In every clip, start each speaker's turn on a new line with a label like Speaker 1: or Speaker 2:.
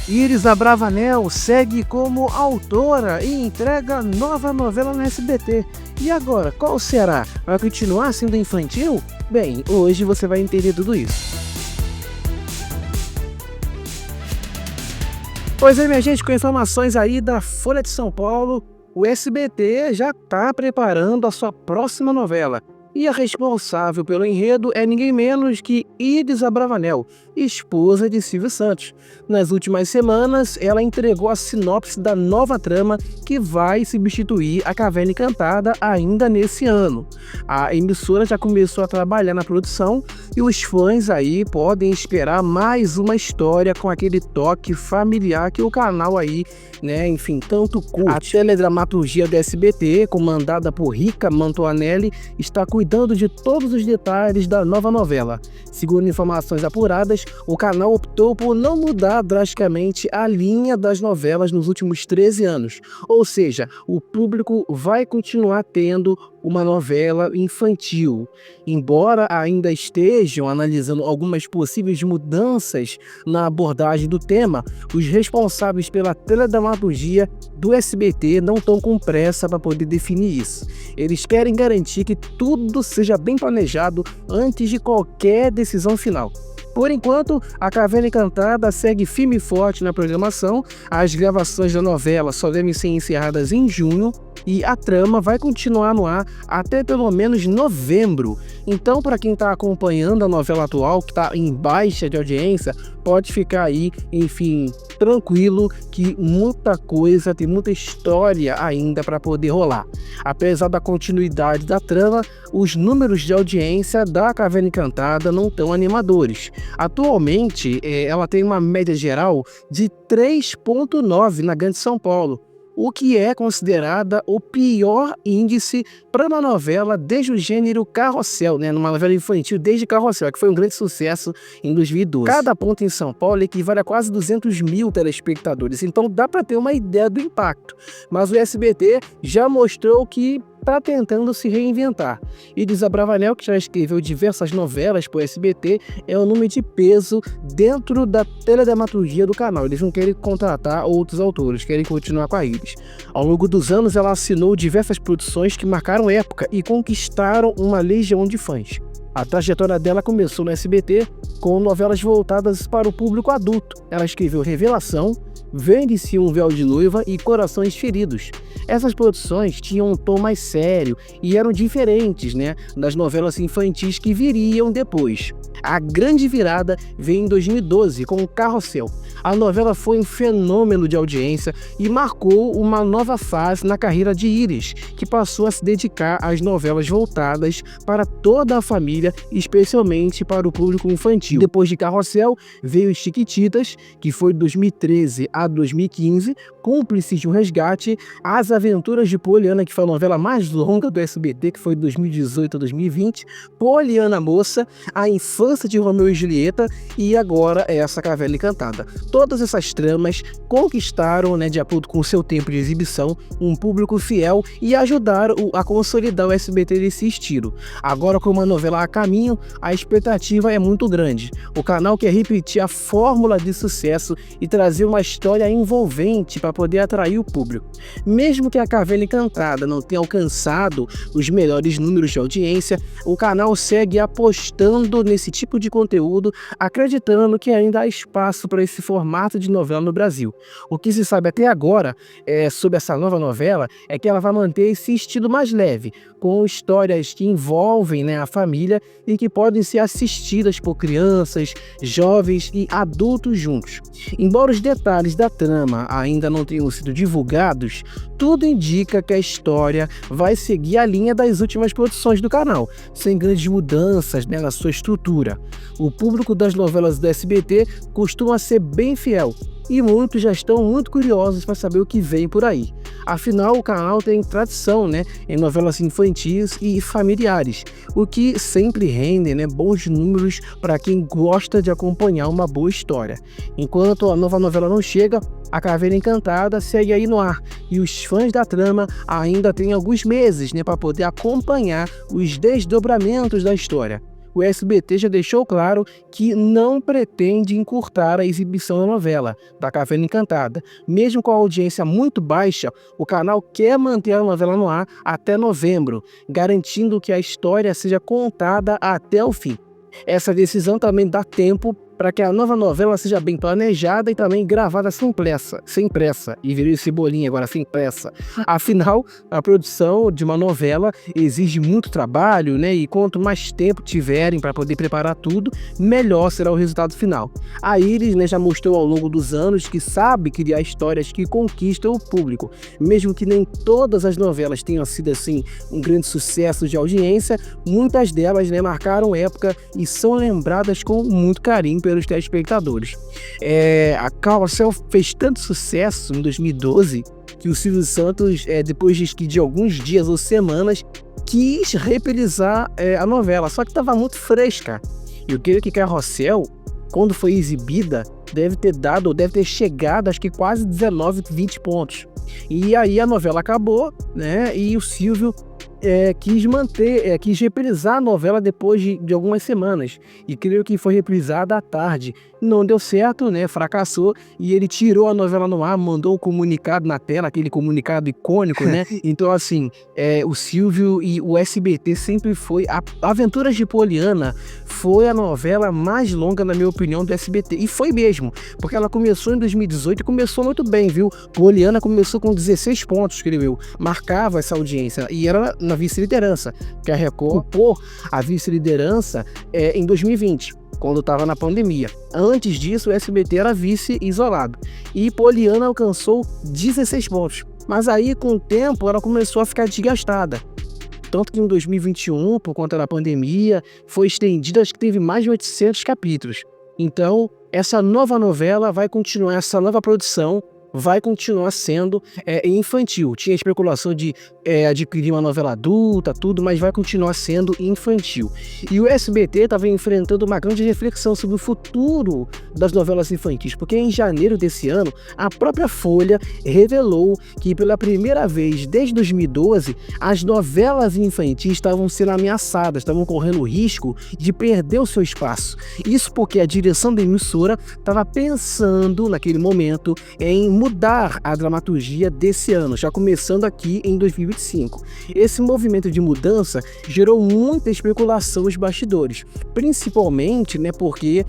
Speaker 1: Iris Abravanel segue como autora e entrega nova novela no SBT. E agora, qual será? Vai continuar sendo infantil? Bem, hoje você vai entender tudo isso. Pois é, minha gente, com informações aí da Folha de São Paulo, o SBT já está preparando a sua próxima novela. E a responsável pelo enredo é ninguém menos que Iris Abravanel, esposa de Silvio Santos. Nas últimas semanas, ela entregou a sinopse da nova trama que vai substituir A Caverna Encantada ainda nesse ano. A emissora já começou a trabalhar na produção e os fãs aí podem esperar mais uma história com aquele toque familiar que o canal aí, enfim, tanto curte. A teledramaturgia do SBT, comandada por Rica Mantoanelli, está cuidando de todos os detalhes da nova novela. Segundo informações apuradas, o canal optou por não mudar drasticamente a linha das novelas nos últimos 13 anos. Ou seja, o público vai continuar tendo uma novela infantil. Embora ainda estejam analisando algumas possíveis mudanças na abordagem do tema, os responsáveis pela teledramaturgia do SBT não estão com pressa para poder definir isso. Eles querem garantir que tudo seja bem planejado antes de qualquer decisão final. Por enquanto, A Caverna Encantada segue firme e forte na programação. As gravações da novela só devem ser encerradas em junho e a trama vai continuar no ar até pelo menos novembro. Então, para quem está acompanhando a novela atual, que está em baixa de audiência, pode ficar aí, enfim, tranquilo que muita coisa, tem muita história ainda para poder rolar. Apesar da continuidade da trama, os números de audiência da Caverna Encantada não estão animadores. Atualmente, ela tem uma média geral de 3,9 na Grande São Paulo, o que é considerada o pior índice para uma novela desde o gênero Carrossel, numa novela infantil desde Carrossel, que foi um grande sucesso em 2012. Cada ponto em São Paulo equivale a quase 200 mil telespectadores, então dá para ter uma ideia do impacto. Mas o SBT já mostrou que está tentando se reinventar. Iris Abravanel, que já escreveu diversas novelas para o SBT, é um nome de peso dentro da teledramaturgia do canal. Eles não querem contratar outros autores, querem continuar com a Iris. Ao longo dos anos, ela assinou diversas produções que marcaram época e conquistaram uma legião de fãs. A trajetória dela começou no SBT com novelas voltadas para o público adulto. Ela escreveu Revelação, Vende-se um Véu de Noiva e Corações Feridos. Essas produções tinham um tom mais sério e eram diferentes, das novelas infantis que viriam depois. A grande virada veio em 2012 com o Carrossel. A novela foi um fenômeno de audiência e marcou uma nova fase na carreira de Iris, que passou a se dedicar às novelas voltadas para toda a família, especialmente para o público infantil. Depois de Carrossel, veio Chiquititas, que foi de 2013 a 2015, Cúmplices de um Resgate, As Aventuras de Poliana, que foi a novela mais longa do SBT, que foi de 2018 a 2020, Poliana Moça, A Infância de Romeu e Julieta e agora essa Caverna Encantada. Todas essas tramas conquistaram, de acordo com o seu tempo de exibição, um público fiel e ajudaram a consolidar o SBT nesse estilo. Agora, com uma novela a caminho, a expectativa é muito grande. O canal quer repetir a fórmula de sucesso e trazer uma história envolvente para poder atrair o público. Mesmo que a Caverna Encantada não tenha alcançado os melhores números de audiência, o canal segue apostando nesse tipo de conteúdo, acreditando que ainda há espaço para esse formato de novela no Brasil. O que se sabe até agora sobre essa nova novela é que ela vai manter esse estilo mais leve, com histórias que envolvem a família e que podem ser assistidas por crianças, jovens e adultos juntos. Embora os detalhes da trama ainda não tenham sido divulgados, tudo indica que a história vai seguir a linha das últimas produções do canal, sem grandes mudanças na sua estrutura. O público das novelas do SBT costuma ser bem fiel e muitos já estão muito curiosos para saber o que vem por aí. Afinal, o canal tem tradição em novelas infantis e familiares, o que sempre rende bons números para quem gosta de acompanhar uma boa história. Enquanto a nova novela não chega, A Caverna Encantada segue aí no ar e os fãs da trama ainda têm alguns meses para poder acompanhar os desdobramentos da história. o SBT já deixou claro que não pretende encurtar a exibição da novela, da Caverna Encantada. Mesmo com a audiência muito baixa, o canal quer manter a novela no ar até novembro, garantindo que a história seja contada até o fim. Essa decisão também dá tempo para que a nova novela seja bem planejada e também gravada sem pressa. E virei Cebolinha agora, sem pressa. Afinal, a produção de uma novela exige muito trabalho, né? E quanto mais tempo tiverem para poder preparar tudo, melhor será o resultado final. A Iris, né, já mostrou ao longo dos anos que sabe criar histórias que conquistam o público. Mesmo que nem todas as novelas tenham sido assim um grande sucesso de audiência, muitas delas, né, marcaram época e são lembradas com muito carinho pelos telespectadores. A Carrossel fez tanto sucesso em 2012 que o Silvio Santos, depois de alguns dias ou semanas, quis reprisar a novela, só que estava muito fresca. Eu creio que Carrossel, quando foi exibida, deve ter chegado acho que quase 19, 20 pontos. E aí a novela acabou, né? E o Silvio quis reprisar a novela depois de algumas semanas, e creio que foi reprisada à tarde. Não deu certo, né? Fracassou, e ele tirou a novela no ar, mandou um comunicado na tela, aquele comunicado icônico, né? Então, assim, o Silvio e o SBT sempre foi... Aventuras de Poliana foi a novela mais longa, na minha opinião, do SBT, e foi mesmo, porque ela começou em 2018 e começou muito bem, viu? Poliana começou com 16 pontos, creio eu, marcava essa audiência, e era na vice-liderança, que a Record ocupou a vice-liderança em 2020, quando estava na pandemia. Antes disso, o SBT era vice isolado, e Poliana alcançou 16 pontos. Mas aí, com o tempo, ela começou a ficar desgastada. Tanto que em 2021, por conta da pandemia, foi estendida, acho que teve mais de 800 capítulos. Então, essa nova novela vai continuar, essa nova produção vai continuar sendo infantil. Tinha especulação de adquirir uma novela adulta, tudo, mas vai continuar sendo infantil. E o SBT estava enfrentando uma grande reflexão sobre o futuro das novelas infantis, porque em janeiro desse ano, a própria Folha revelou que pela primeira vez desde 2012, as novelas infantis estavam sendo ameaçadas, estavam correndo o risco de perder o seu espaço. Isso porque a direção da emissora estava pensando, naquele momento, em mudar a dramaturgia desse ano, já começando aqui em 2025. Esse movimento de mudança gerou muita especulação nos bastidores, principalmente, né, porque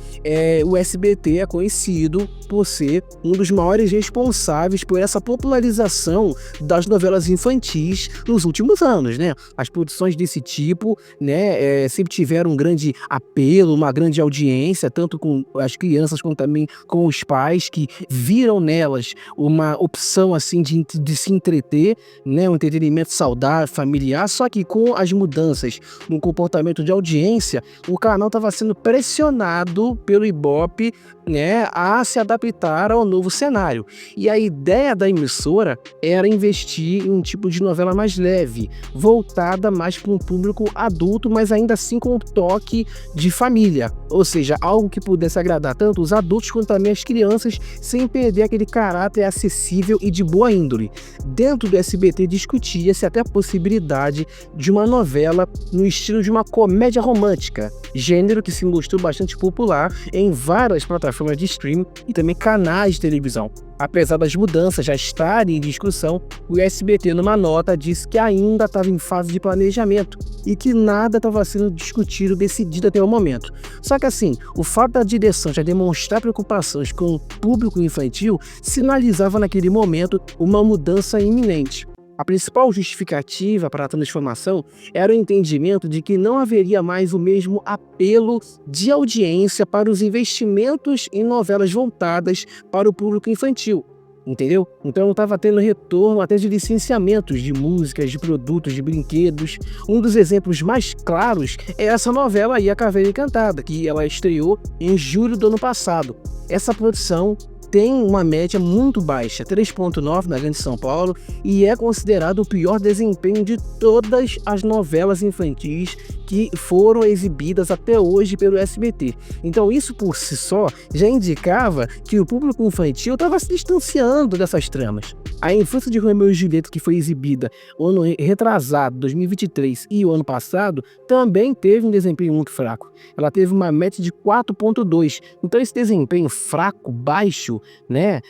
Speaker 1: o SBT é conhecido por ser um dos maiores responsáveis por essa popularização das novelas infantis nos últimos anos, né? As produções desse tipo, né, sempre tiveram um grande apelo, uma grande audiência, tanto com as crianças como também com os pais, que viram nelas uma opção assim de se entreter, né, um entretenimento saudável, familiar. Só que com as mudanças no comportamento de audiência, o canal estava sendo pressionado pelo Ibope, né, a se adaptar ao novo cenário. E a ideia da emissora era investir em um tipo de novela mais leve, voltada mais para um público adulto, mas ainda assim com um toque de família, ou seja, algo que pudesse agradar tanto os adultos quanto também as crianças, sem perder aquele caráter acessível e de boa índole. Dentro do SBT discutia-se até a possibilidade de uma novela no estilo de uma comédia romântica, gênero que se mostrou bastante popular em várias plataformas de streaming e também canais de televisão. Apesar das mudanças já estarem em discussão, o SBT, numa nota, disse que ainda estava em fase de planejamento e que nada estava sendo discutido, decidido até o momento. Só que assim, o fato da direção já demonstrar preocupações com o público infantil sinalizava naquele momento uma mudança iminente. A principal justificativa para a transformação era o entendimento de que não haveria mais o mesmo apelo de audiência para os investimentos em novelas voltadas para o público infantil, entendeu? Então estava tendo retorno até de licenciamentos de músicas, de produtos, de brinquedos. Um dos exemplos mais claros é essa novela aí, A Caverna Encantada, que ela estreou em julho do ano passado. Essa produção tem uma média muito baixa, 3,9 na Grande São Paulo, e é considerado o pior desempenho de todas as novelas infantis que foram exibidas até hoje pelo SBT. Então isso por si só já indicava que o público infantil estava se distanciando dessas tramas. A Infância de Romeu e Julieta, que foi exibida o ano retrasado, 2023, e o ano passado, também teve um desempenho muito fraco. Ela teve uma média de 4,2. Então esse desempenho fraco, baixo, né,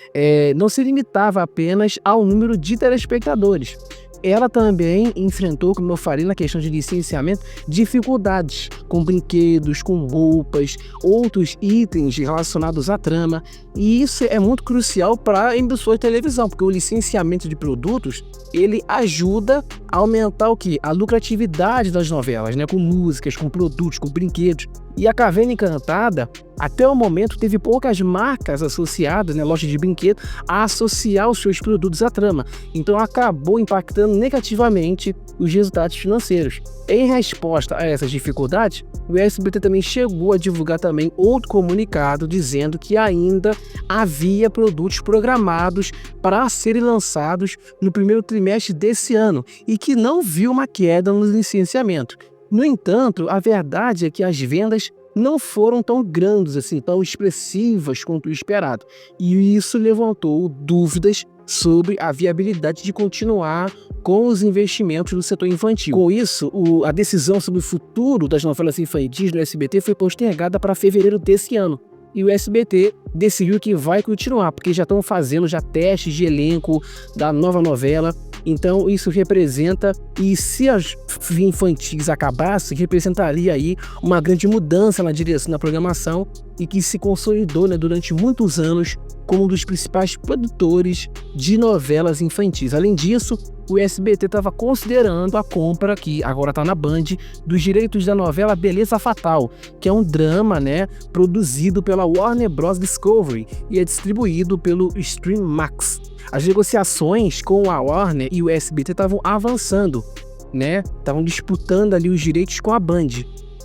Speaker 1: não se limitava apenas ao número de telespectadores. Ela também enfrentou, como eu falei na questão de licenciamento, dificuldades com brinquedos, com roupas, outros itens relacionados à trama. E isso é muito crucial para a emissora de televisão, porque o licenciamento de produtos, ele ajuda a aumentar o quê? A lucratividade das novelas, né? Com músicas, com produtos, com brinquedos. E a Caverna Encantada, até o momento, teve poucas marcas associadas, né, lojas de brinquedo, a associar os seus produtos à trama. Então acabou impactando negativamente os resultados financeiros. Em resposta a essas dificuldades, o SBT também chegou a divulgar também outro comunicado dizendo que ainda havia produtos programados para serem lançados no primeiro trimestre desse ano e que não viu uma queda no licenciamento. No entanto, a verdade é que as vendas não foram tão grandes, assim, tão expressivas quanto o esperado. E isso levantou dúvidas sobre a viabilidade de continuar com os investimentos no setor infantil. Com isso, a decisão sobre o futuro das novelas infantis no SBT foi postergada para fevereiro desse ano. E o SBT decidiu que vai continuar, porque já estão fazendo testes de elenco da nova novela. Então isso representa, e se as infantis acabassem, representaria aí uma grande mudança na direção da programação e que se consolidou, né, durante muitos anos como um dos principais produtores de novelas infantis. Além disso, o SBT estava considerando a compra, que agora está na Band, dos direitos da novela Beleza Fatal, que é um drama, né, produzido pela Warner Bros. Discovery e é distribuído pelo Stream Max. As negociações com a Warner e o SBT estavam avançando, né? Estavam disputando ali os direitos com a Band.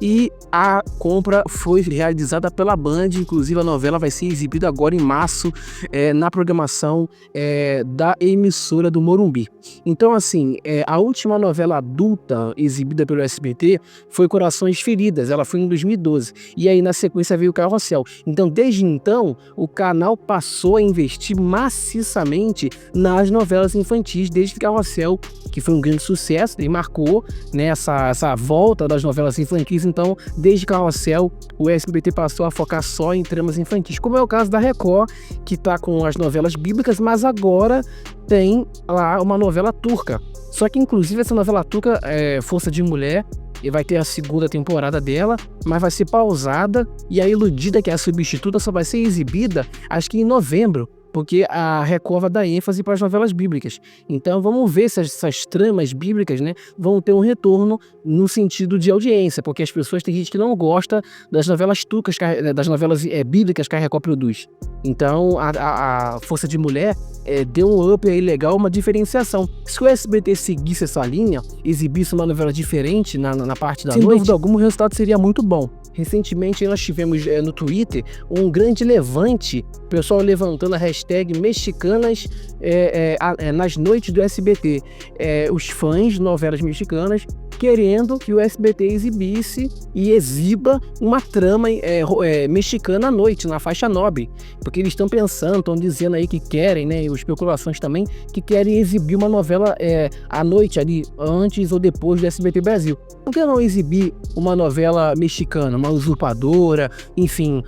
Speaker 1: E a compra foi realizada pela Band, inclusive a novela vai ser exibida agora em março na programação da emissora do Morumbi. Então, assim, a última novela adulta exibida pelo SBT foi Corações Feridas, ela foi em 2012, e aí na sequência veio Carrossel. Então, desde então, o canal passou a investir maciçamente nas novelas infantis, desde Carrossel, que foi um grande sucesso e marcou, né, essa volta das novelas infantis. Então, desde Carrossel, o SBT passou a focar só em tramas infantis, como é o caso da Record, que está com as novelas bíblicas, mas agora tem lá uma novela turca. Só que, inclusive, essa novela turca, Força de Mulher, e vai ter a segunda temporada dela, mas vai ser pausada, e a Iludida, que é a substituta, só vai ser exibida, acho que em novembro, porque a Record vai dar ênfase para as novelas bíblicas. Então vamos ver se essas tramas bíblicas, né, vão ter um retorno no sentido de audiência, porque as pessoas, tem gente que não gosta das novelas turcas, das novelas bíblicas que a Record produz. Então a Força de Mulher deu um up aí legal, uma diferenciação. Se o SBT seguisse essa linha, exibisse uma novela diferente na parte da noite, sem dúvida alguma o resultado seria muito bom. Recentemente nós tivemos no Twitter um grande levante, o pessoal levantando a hashtag mexicanas nas noites do SBT. Os fãs de novelas mexicanas querendo que o SBT exibisse e exiba uma trama mexicana à noite, na faixa nobre. Porque eles estão pensando, estão dizendo aí que querem, né, e especulações também, que querem exibir uma novela à noite ali, antes ou depois do SBT Brasil. Por que não exibir uma novela mexicana, uma usurpadora, enfim,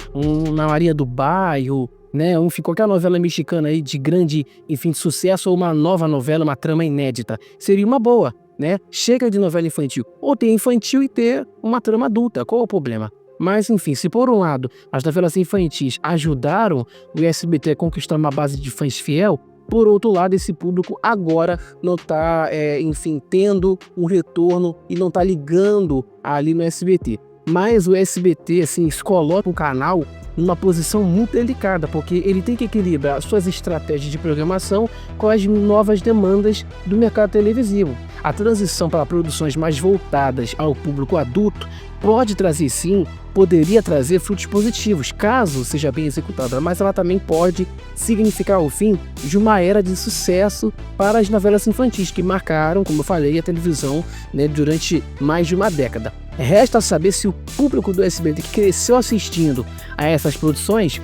Speaker 1: na Maria do Bairro, né? Enfim, qualquer novela mexicana aí de grande, enfim, de sucesso, ou uma nova novela, uma trama inédita. Seria uma boa, né? Chega de novela infantil. Ou ter infantil e ter uma trama adulta. Qual é o problema? Mas, enfim, se por um lado as novelas infantis ajudaram o SBT a conquistar uma base de fãs fiel, por outro lado, esse público agora não está, enfim, tendo um retorno e não está ligando ali no SBT. Mas o SBT, assim, se coloca o canal numa posição muito delicada, porque ele tem que equilibrar suas estratégias de programação com as novas demandas do mercado televisivo. a transição para produções mais voltadas ao público adulto pode trazer sim, poderia trazer frutos positivos, caso seja bem executada, mas ela também pode significar o fim de uma era de sucesso para as novelas infantis que marcaram, como eu falei, a televisão, né, durante mais de uma década. Resta saber se o público do SBT que cresceu assistindo a essas produções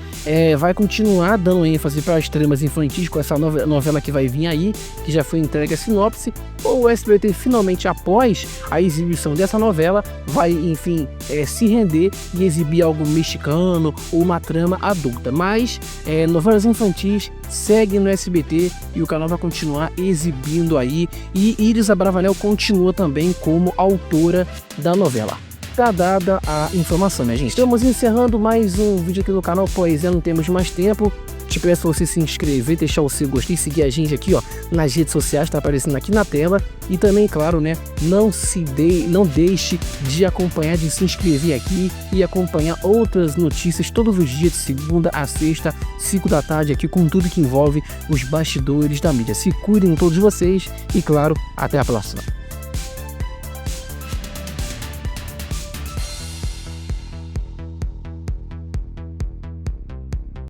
Speaker 1: vai continuar dando ênfase para as tramas infantis com essa novela que vai vir aí, que já foi entregue a sinopse, ou o SBT finalmente, após a exibição dessa novela, vai, enfim, se render e exibir algo mexicano ou uma trama adulta. Mas novelas infantis seguem no SBT e o canal vai continuar exibindo aí, e Iris Abravanel continua também como autora da novela. Tá dada a informação, né, gente? Estamos encerrando mais um vídeo aqui no canal, pois não temos mais tempo. Te peço pra você se inscrever, deixar o seu gostei, seguir a gente aqui, ó, nas redes sociais, tá aparecendo aqui na tela. E também, claro, né, não deixe de acompanhar, de se inscrever aqui e acompanhar outras notícias todos os dias, de segunda a sexta, 5 da tarde, aqui com tudo que envolve os bastidores da mídia. Se cuidem todos vocês e, claro, até a próxima.